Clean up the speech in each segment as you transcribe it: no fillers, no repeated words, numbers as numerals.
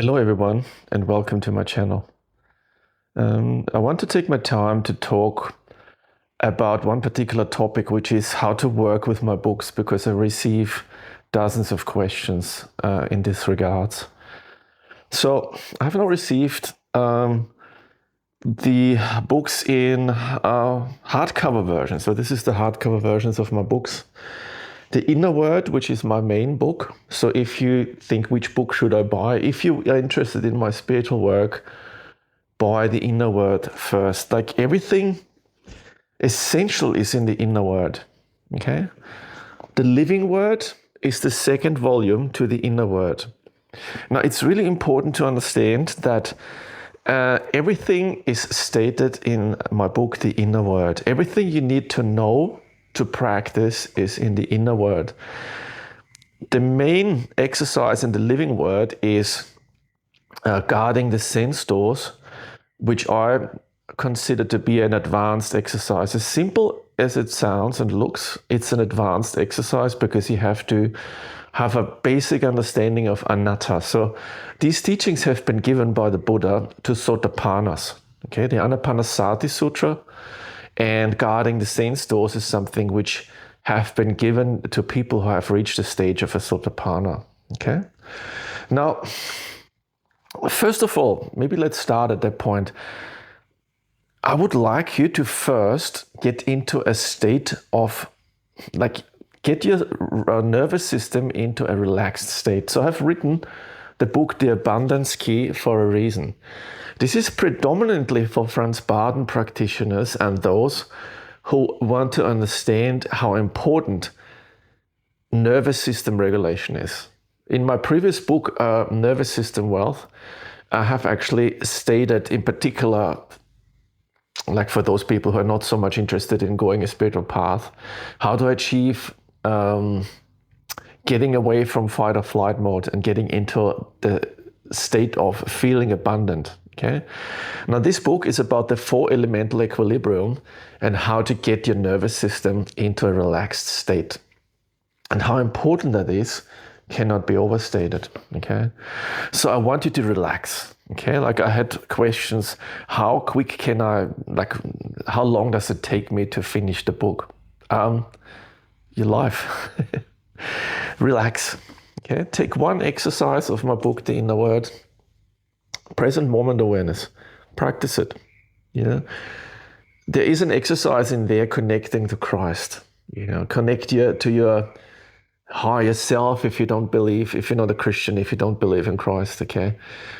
Hello everyone and welcome to my channel. I want to take my time to talk about one particular topic, which is how to work with my books, because I receive dozens of questions in this regards. So I've now received the books in hardcover version. So this is the hardcover versions of my books. The Inner Word, which is my main book. So if you think which book should I buy, if you are interested in my spiritual work, buy the Inner Word first. Like everything essential is in the Inner Word. Okay? The Living Word is the second volume to the Inner Word. Now it's really important to understand that everything is stated in my book, The Inner Word. Everything you need to know to practice is in the Inner Word. The main exercise in the Living Word is guarding the sense doors, which I consider to be an advanced exercise. As simple as it sounds and looks, it's an advanced exercise because you have to have a basic understanding of anatta. So these teachings have been given by the Buddha to Sotapannas. Okay, the Anapanasati Sutra and guarding the sense doors is something which have been given to people who have reached the stage of a Sotapanna. Okay, now first of all, maybe let's start at that point. I would like you to first get into a state of, get your nervous system into a relaxed state. So I've written the book, The Abundance Key, for a reason. This is predominantly for Franz Baden practitioners and those who want to understand how important nervous system regulation is. In my previous book, Nervous System Wealth, I have actually stated in particular, like for those people who are not so much interested in going a spiritual path, how to achieve getting away from fight or flight mode and getting into the state of feeling abundant. Okay. Now this book is about the 4 elemental equilibrium and how to get your nervous system into a relaxed state. And how important that is cannot be overstated. Okay. So I want you to relax. Okay. Like I had questions, how quick can I, how long does it take me to finish the book? Your life. Relax. Okay. Take one exercise of my book, The Inner Word. Present moment awareness. Practice it. You know, there is an exercise in there connecting to Christ. You know, connect to your higher self if you don't believe, if you're not a Christian, if you don't believe in Christ. Okay,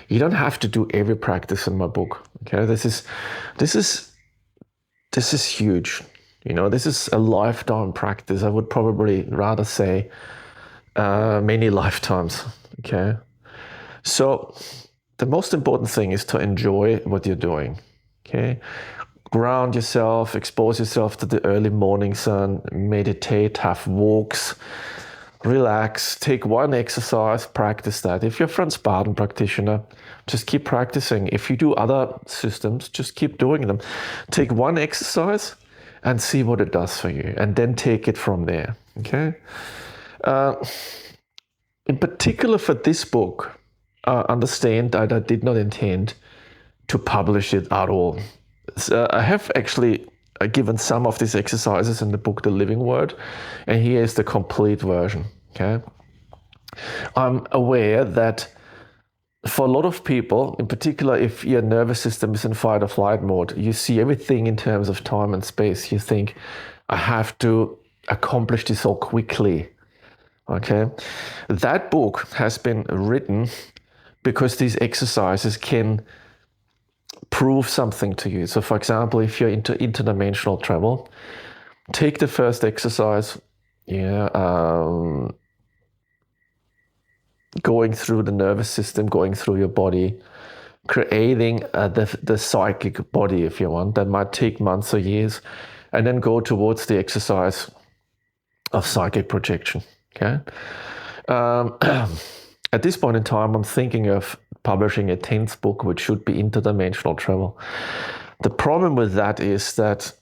you don't have to do every practice in my book. Okay, this is huge. You know, this is a lifetime practice. I would probably rather say many lifetimes. Okay, so the most important thing is to enjoy what you're doing. Okay, ground yourself, expose yourself to the early morning sun, meditate, have walks, relax, take one exercise, practice that. If you're a Franz Baden practitioner, just keep practicing. If you do other systems, just keep doing them. Take one exercise and see what it does for you, and then take it from there. Okay. In particular for this book, understand that I did not intend to publish it at all. So I have actually given some of these exercises in the book, The Living Word, and here is the complete version. Okay, I'm aware that for a lot of people, in particular if your nervous system is in fight or flight mode, you see everything in terms of time and space. You think, I have to accomplish this all quickly. Okay, that book has been written because these exercises can prove something to you. So for example, if you're into interdimensional travel, take the first exercise, going through the nervous system, going through your body, creating the psychic body, if you want. That might take months or years, and then go towards the exercise of psychic projection. Okay. At this point in time, I'm thinking of publishing a 10th book, which should be interdimensional travel. The problem with that is that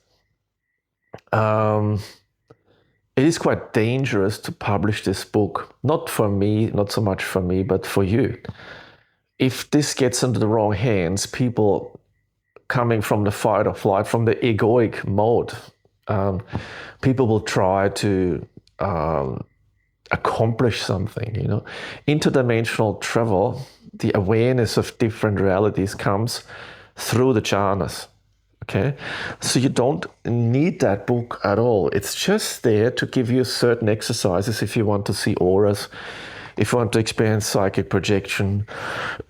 it is quite dangerous to publish this book. Not for me, not so much for me, but for you. if this gets into the wrong hands, people coming from the fight or flight, from the egoic mode, people will try to accomplish something, Interdimensional travel, the awareness of different realities comes through the jhanas. Okay, so you don't need that book at all. It's just there to give you certain exercises if you want to see auras, if you want to experience psychic projection,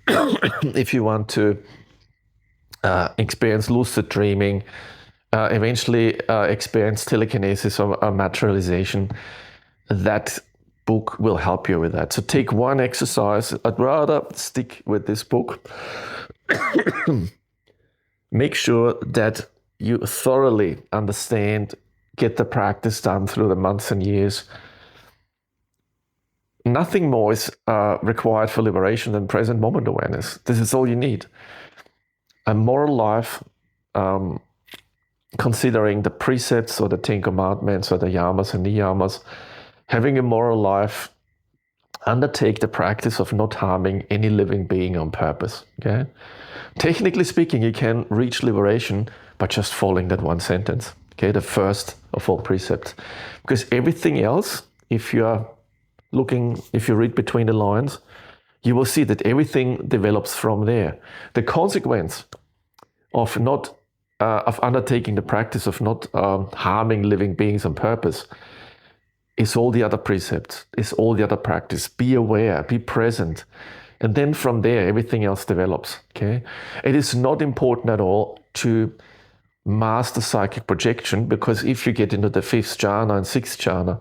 if you want to experience lucid dreaming, eventually experience telekinesis or materialization. That book will help you with that. So take one exercise. I'd rather stick with this book. Make sure that you thoroughly understand, get the practice done through the months and years. Nothing more is required for liberation than present moment awareness. This is all you need. A moral life, considering the precepts or the 10 commandments or the yamas and niyamas, having a moral life, undertake the practice of not harming any living being on purpose. Okay? Technically speaking, you can reach liberation by just following that one sentence. Okay, the first of all precepts. Because everything else, if you read between the lines, you will see that everything develops from there. The consequence of undertaking the practice of not harming living beings on purpose is all the other precepts, is all the other practice. Be aware, be present. And then from there, everything else develops. Okay? It is not important at all to master psychic projection, because if you get into the 5th jhana and 6th jhana,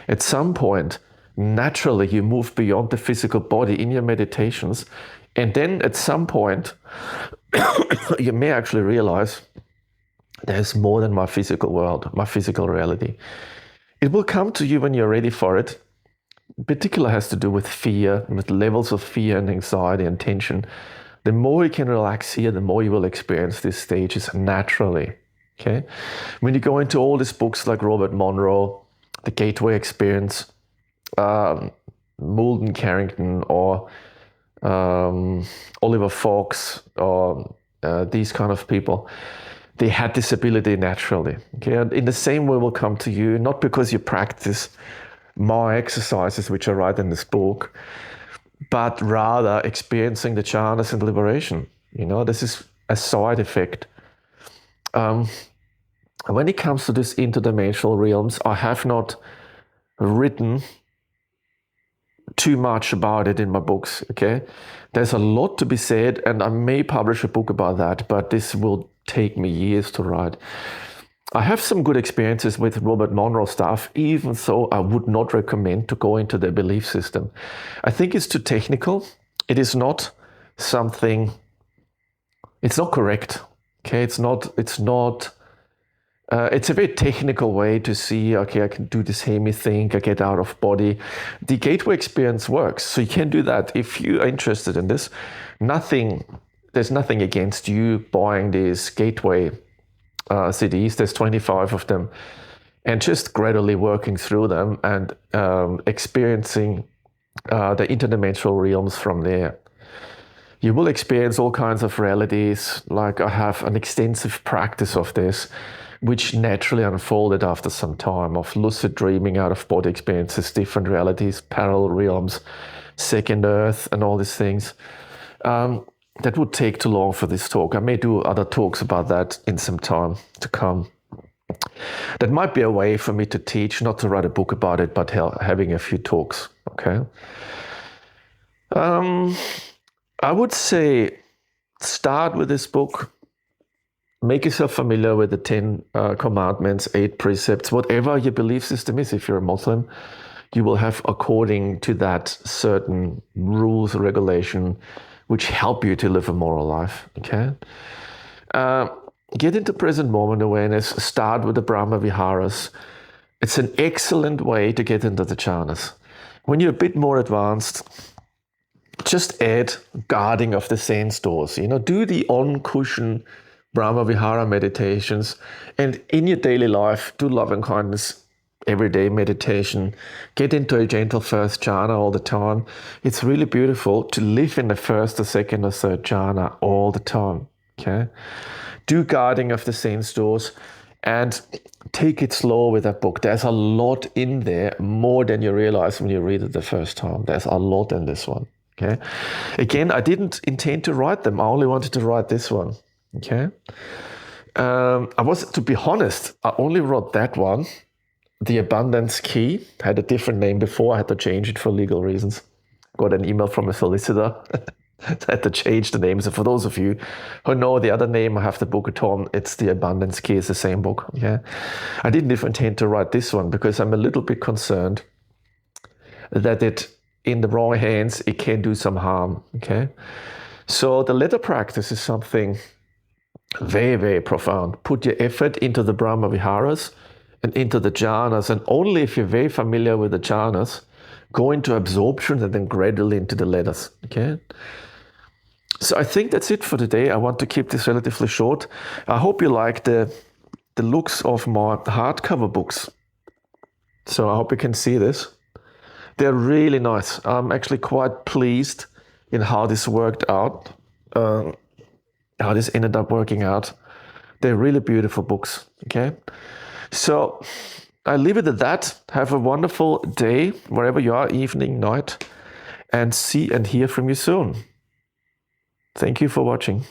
at some point, naturally you move beyond the physical body in your meditations. And then at some point, you may actually realize there's more than my physical world, my physical reality. It will come to you when you're ready for it. Particular has to do with fear, with levels of fear and anxiety and tension. The more you can relax here, the more you will experience these stages naturally. Okay? When you go into all these books like Robert Monroe, The Gateway Experience, Moulton Carrington, or Oliver Fox, or these kind of people, they had this ability naturally. Okay? And in the same way will come to you, not because you practice my exercises, which are right in this book, but rather experiencing the jhanas and liberation. This is a side effect. When it comes to this interdimensional realms, I have not written too much about it in my books. Okay, there's a lot to be said, and I may publish a book about that, but this will take me years to write. I have some good experiences with Robert Monroe stuff, even though I would not recommend to go into their belief system. I think it's too technical. It is not something, it's not correct. Okay, it's a very technical way to see, okay, I can do this hemi thing, I get out of body. The gateway experience works, so you can do that if you are interested in this. There's nothing against you buying these gateway CDs. There's 25 of them, and just gradually working through them and experiencing the interdimensional realms from there. You will experience all kinds of realities. Like I have an extensive practice of this, which naturally unfolded after some time, of lucid dreaming, out of body experiences, different realities, parallel realms, second earth, and all these things. That would take too long for this talk. I may do other talks about that in some time to come. That might be a way for me to teach, not to write a book about it, but having a few talks. Okay. I would say start with this book. Make yourself familiar with the 10 commandments, 8 precepts, whatever your belief system is. If you're a Muslim, you will have, according to that, certain rules, regulation, which help you to live a moral life. Okay. Get into present moment awareness. Start with the Brahma Viharas. It's an excellent way to get into the jhanas. When you're a bit more advanced, just add guarding of the sense doors. Do the on-cushion Brahma Vihara meditations, and in your daily life, do love and kindness everyday meditation. Get into a gentle first jhana all the time. It's really beautiful to live in the first or second or third jhana all the time. Okay? Do guarding of the sense doors and take it slow with that book. There's a lot in there, more than you realize when you read it the first time. There's a lot in this one. Okay. Again, I didn't intend to write them. I only wanted to write this one. Okay. To be honest, I only wrote that one. The Abundance Key had a different name before. I had to change it for legal reasons. Got an email from a solicitor. I had to change the name. So for those of you who know the other name, I have the book at home. It's The Abundance Key. It's the same book. Okay. I didn't even intend to write this one because I'm a little bit concerned that it, in the wrong hands, it can do some harm. Okay. So the letter practice is something very, very profound. Put your effort into the Brahma Viharas and into the jhanas, and only if you're very familiar with the jhanas, go into absorption and then gradually into the letters. Okay. So I think that's it for today. I want to keep this relatively short. I hope you like the looks of my hardcover books. So I hope you can see this. They're really nice. I'm actually quite pleased in how this worked out, how this ended up working out. They're really beautiful books. Okay. So I leave it at that. Have a wonderful day, wherever you are, evening, night, and see and hear from you soon. Thank you for watching.